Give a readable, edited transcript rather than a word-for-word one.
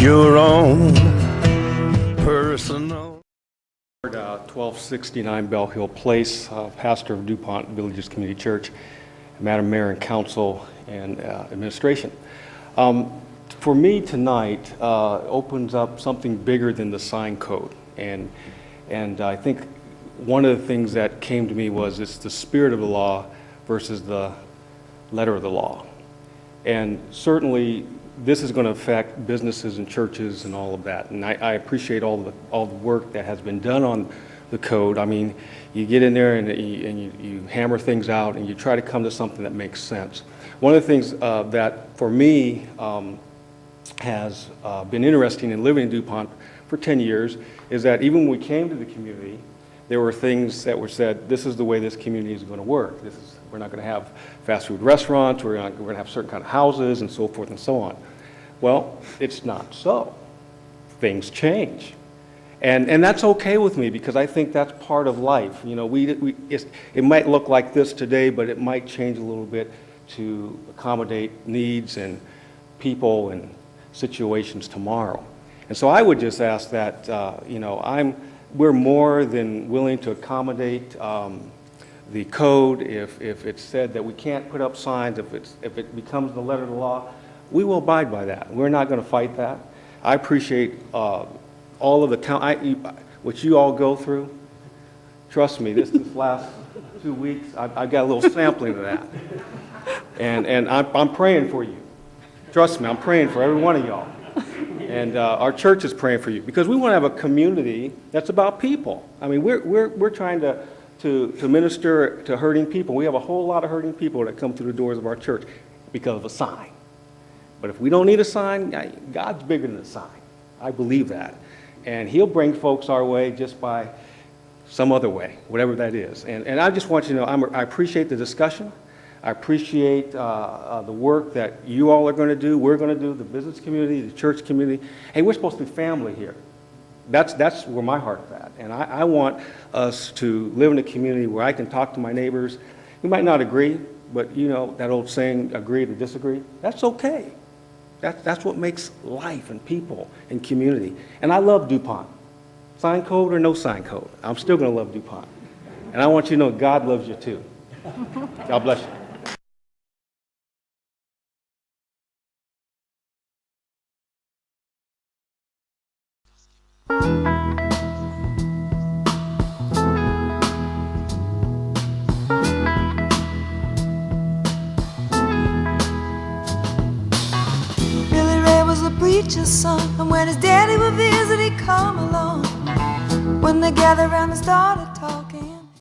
your own personal. 1269 Bell Hill Place, pastor of DuPont Villages Community Church, Madam Mayor and Council and administration. For me tonight opens up something bigger than the sign code, and I think one of the things that came to me was it's the spirit of the law versus the letter of the law. And certainly this is going to affect businesses and churches and all of that. And I appreciate all the work that has been done on the code. I mean, you get in there and you hammer things out and you try to come to something that makes sense. One of the things that for me has been interesting in living in DuPont for 10 years is that even when we came to the community, there were things that were said, this is the way this community is going to work. We're not going to have fast food restaurants, we're going to have certain kind of houses and so forth and so on. Well, it's not so. Things change. And that's okay with me because I think that's part of life. You know, it might look like this today, but it might change a little bit to accommodate needs and people and situations tomorrow. And so I would just ask that, we're more than willing to accommodate the code. If it's said that we can't put up signs, if it becomes the letter of the law, we will abide by that. We're not going to fight that. I appreciate all of what you all go through. Trust me, this last 2 weeks, I got a little sampling of that. And I'm praying for you. Trust me, I'm praying for every one of y'all. And our church is praying for you because we want to have a community that's about people. I mean, we're trying to minister to hurting people. We have a whole lot of hurting people that come through the doors of our church because of a sign. But if we don't need a sign, God's bigger than a sign. I believe that. And he'll bring folks our way just by some other way, whatever that is. And I just want you to know, I appreciate the discussion. I appreciate the work that you all are going to do, we're going to do, the business community, the church community. Hey, we're supposed to be family here. That's where my heart's at. And I want us to live in a community where I can talk to my neighbors. We might not agree, but you know that old saying, agree to disagree? That's okay. That's what makes life and people and community. And I love DuPont. Sign code or no sign code, I'm still going to love DuPont. And I want you to know God loves you too. God bless you. Preacher's son, and when his daddy would visit, he'd come along. When they gathered around and started talking,